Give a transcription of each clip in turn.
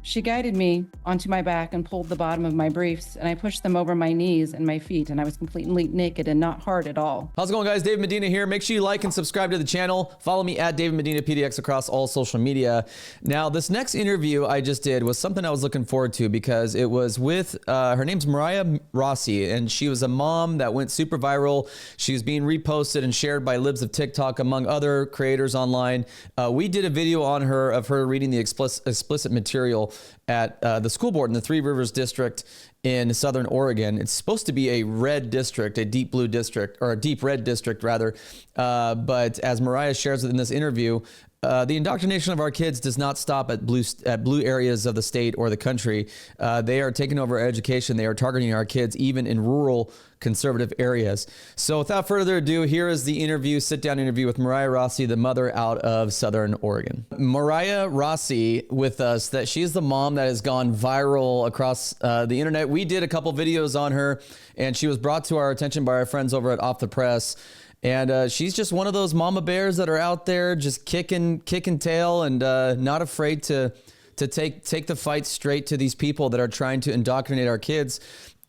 She guided me onto my back and pulled the bottom of my briefs, and I pushed them over my knees and my feet, and I was completely naked and not hard at all. How's it going, guys? David Medina here. Make sure you like and subscribe to the channel. Follow me at David Medina PDX across all social media. Now, this next interview I just did was something I was looking forward to because it was with, her name's Mariah Rossi, and she was a mom that went super viral. She was being reposted and shared by libs of TikTok, among other creators online. We did a video on her of her reading the explicit material at the school board in the Three Rivers District in Southern Oregon. It's supposed to be a red district, a deep blue district, or a deep red district rather. But as Mariah shares in this interview, the indoctrination of our kids does not stop at blue areas of the state or the country. They are taking over our education. They are targeting our kids even in rural conservative areas. So without further ado, here is the interview, sit-down interview with Mariah Rossi, the mother out of Southern Oregon. Mariah Rossi with us, that she is the mom that has gone viral across the internet. We did a couple videos on her, and she was brought to our attention by our friends over at Off the Press. And she's just one of those mama bears that are out there just kicking tail and not afraid to take the fight straight to these people that are trying to indoctrinate our kids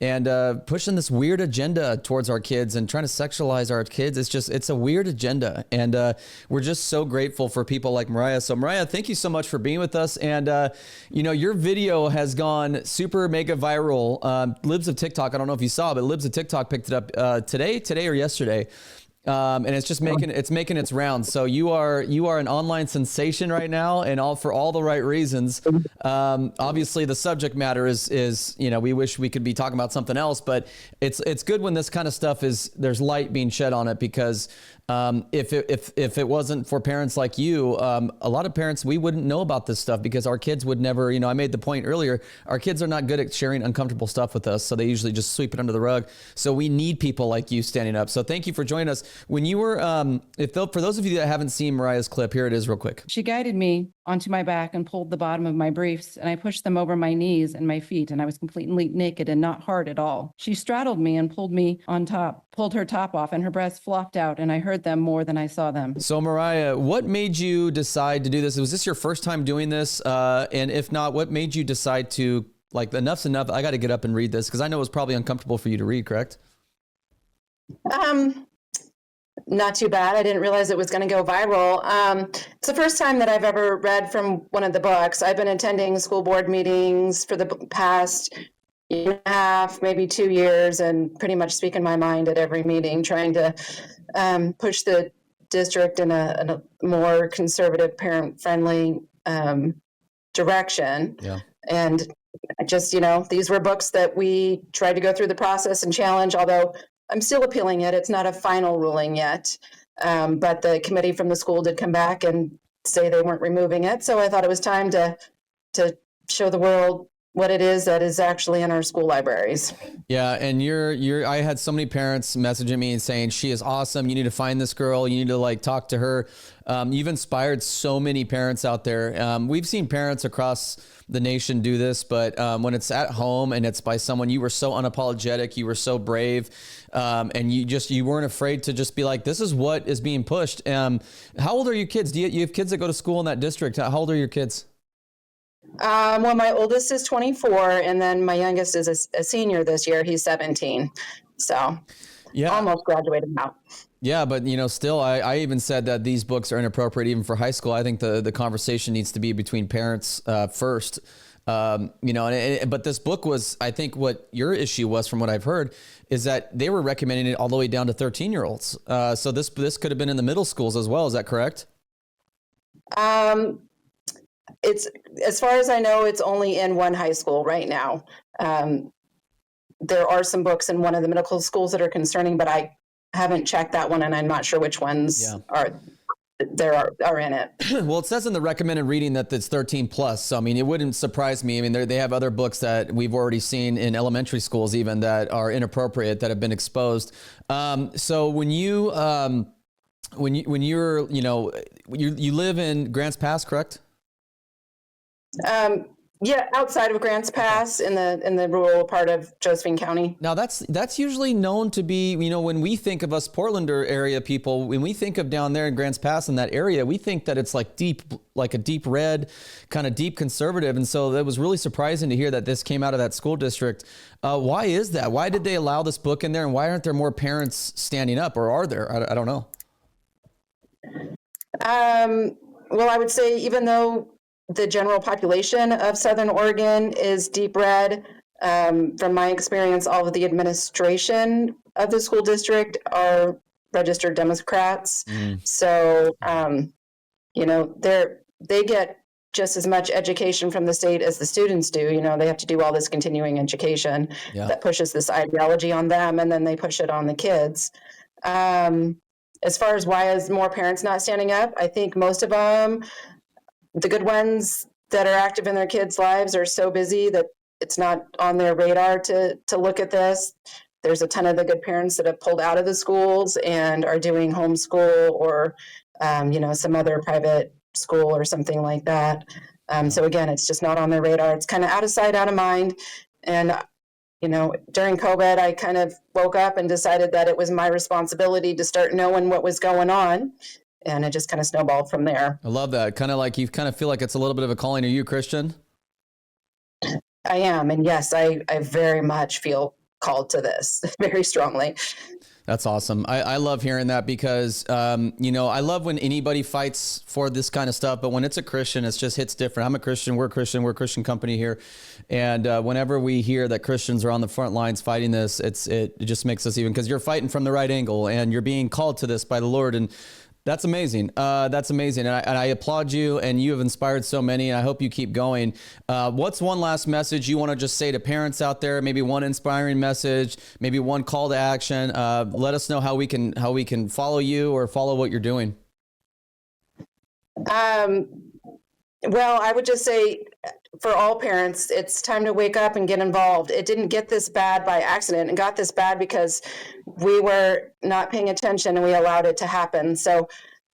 and pushing this weird agenda towards our kids and trying to sexualize our kids. It's a weird agenda. And we're just so grateful for people like Mariah. So Mariah, thank you so much for being with us. And, you know, your video has gone super mega viral. Libs of TikTok, I don't know if you saw, but Libs of TikTok picked it up today or yesterday. And it's just making its rounds. So you are an online sensation right now, and for all the right reasons. Obviously, the subject matter is you know, we wish we could be talking about something else, but it's good when this kind of stuff there's light being shed on it, because if it wasn't for parents like you, a lot of parents, we wouldn't know about this stuff because our kids would never, you know, I made the point earlier, our kids are not good at sharing uncomfortable stuff with us. So they usually just sweep it under the rug. So we need people like you standing up. So thank you for joining us. When you were, for those of you that haven't seen Mariah's clip, here it is real quick. She guided me onto my back and pulled the bottom of my briefs, and I pushed them over my knees and my feet, and I was completely naked and not hard at all. She straddled me and pulled me on top, pulled her top off, and her breasts flopped out, and I heard them more than I saw them. So Mariah, what made you decide to do this? Was this your first time doing this? And if not, what made you decide to, like, enough's enough, I got to get up and read this? Because I know it was probably uncomfortable for you to read, correct? Not too bad. I didn't realize it was going to go viral. It's the first time that I've ever read from one of the books. I've been attending school board meetings for the past year and a half, maybe 2 years, and pretty much speaking my mind at every meeting, trying to push the district in a more conservative, parent-friendly direction. Yeah. And just, you know, these were books that we tried to go through the process and challenge, although I'm still appealing it. It's not a final ruling yet. But the committee from the school did come back and say they weren't removing it. So I thought it was time to show the world what it is that is actually in our school libraries. Yeah, and I had so many parents messaging me and saying, she is awesome. You need to find this girl. You need to, like, talk to her. You've inspired so many parents out there. We've seen parents across the nation do this, but when it's at home and it's by someone, you were so unapologetic, you were so brave, and you weren't afraid to just be like, this is what is being pushed. How old are your kids? Do you have kids that go to school in that district? How old are your kids? Well, my oldest is 24, and then my youngest is a senior this year. He's 17. So yeah, almost graduated now. Yeah, but, you know, still, I even said that these books are inappropriate even for high school. I think the conversation needs to be between parents first. You know, but this book was, I think what your issue was, from what I've heard, is that they were recommending it all the way down to 13-year-olds. So this could have been in the middle schools as well. Is that correct? It's, as far as I know, it's only in one high school right now. There are some books in one of the middle schools that are concerning, but I haven't checked that one, and I'm not sure which ones are in it. Well, it says in the recommended reading that it's 13 plus. So, I mean, it wouldn't surprise me. I mean, they have other books that we've already seen in elementary schools even that are inappropriate, that have been exposed. So when you live in Grants Pass, correct? Yeah, outside of Grants Pass in the rural part of Josephine County. Now that's usually known to be, when we think of us Portlander area people, when we think of down there in Grants Pass in that area, we think that it's like a deep red, kind of deep conservative. And so that was really surprising to hear that this came out of that school district. Why is that? Why did they allow this book in there? And why aren't there more parents standing up, or are there? I don't know. Well, I would say even though the general population of Southern Oregon is deep red, from my experience, all of the administration of the school district are registered Democrats. So, they get just as much education from the state as the students do. They have to do all this continuing education that pushes this ideology on them, and then they push it on the kids. As far as why is more parents not standing up, I think most of them, the good ones that are active in their kids' lives, are so busy that it's not on their radar to look at this. There's a ton of the good parents that have pulled out of the schools and are doing homeschool or, some other private school or something like that. So again, it's just not on their radar. It's kind of out of sight, out of mind. And, during COVID, I kind of woke up and decided that it was my responsibility to start knowing what was going on. And it just kind of snowballed from there. I love that. Kind of like you kind of feel like it's a little bit of a calling. Are you Christian? I am. And yes, I very much feel called to this very strongly. That's awesome. I love hearing that because, I love when anybody fights for this kind of stuff, but when it's a Christian, it just hits different. I'm a Christian. We're a Christian company here. And whenever we hear that Christians are on the front lines fighting this, it just makes us even, because you're fighting from the right angle and you're being called to this by the Lord. And that's amazing. That's amazing. And I applaud you, and you have inspired so many, and I hope you keep going. What's one last message you want to just say to parents out there? Maybe one inspiring message, maybe one call to action. Let us know how we can follow you or follow what you're doing. Well, I would just say for all parents, it's time to wake up and get involved. It didn't get this bad by accident. It got this bad because we were not paying attention and we allowed it to happen. So,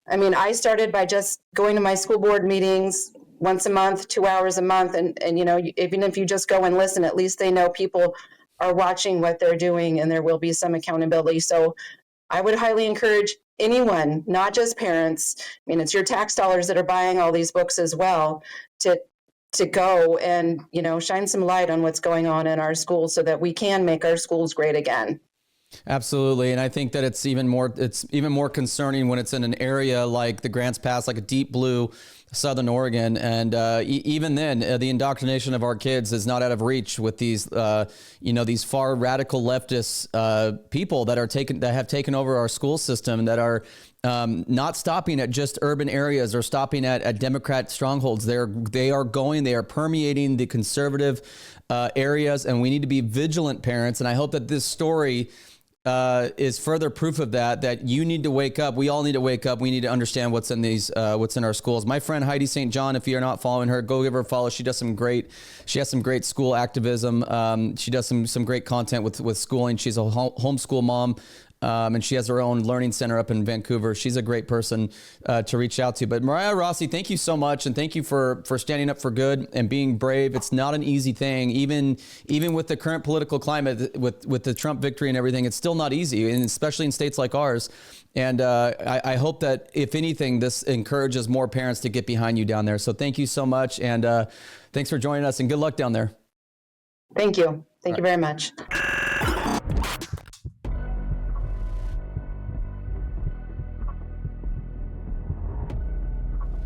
I started by just going to my school board meetings once a month, 2 hours a month. And even if you just go and listen, at least they know people are watching what they're doing and there will be some accountability. So I would highly encourage anyone, not just parents. It's your tax dollars that are buying all these books as well, to go and, shine some light on what's going on in our schools so that we can make our schools great again. Absolutely. And I think that it's even more concerning when it's in an area like the Grants Pass, like a deep blue Southern Oregon. And even then, the indoctrination of our kids is not out of reach with these, these far radical leftist people that have taken over our school system, that are not stopping at just urban areas or stopping at Democrat strongholds. They are permeating the conservative areas, and we need to be vigilant, parents. And I hope that this story is further proof of that you need to wake up. We all need to wake up. We need to understand what's in our schools. My friend Heidi St. John, if you're not following her, go give her a follow. She has some great school activism. She does some great content with schooling. She's a homeschool mom. And she has her own learning center up in Vancouver. She's a great person to reach out to. But Mariah Rossi, thank you so much. And thank you for standing up for good and being brave. It's not an easy thing. Even with the current political climate, with the Trump victory and everything, it's still not easy, and especially in states like ours. And I hope that, if anything, this encourages more parents to get behind you down there. So thank you so much. And thanks for joining us, and good luck down there. Thank you. Thank you very much.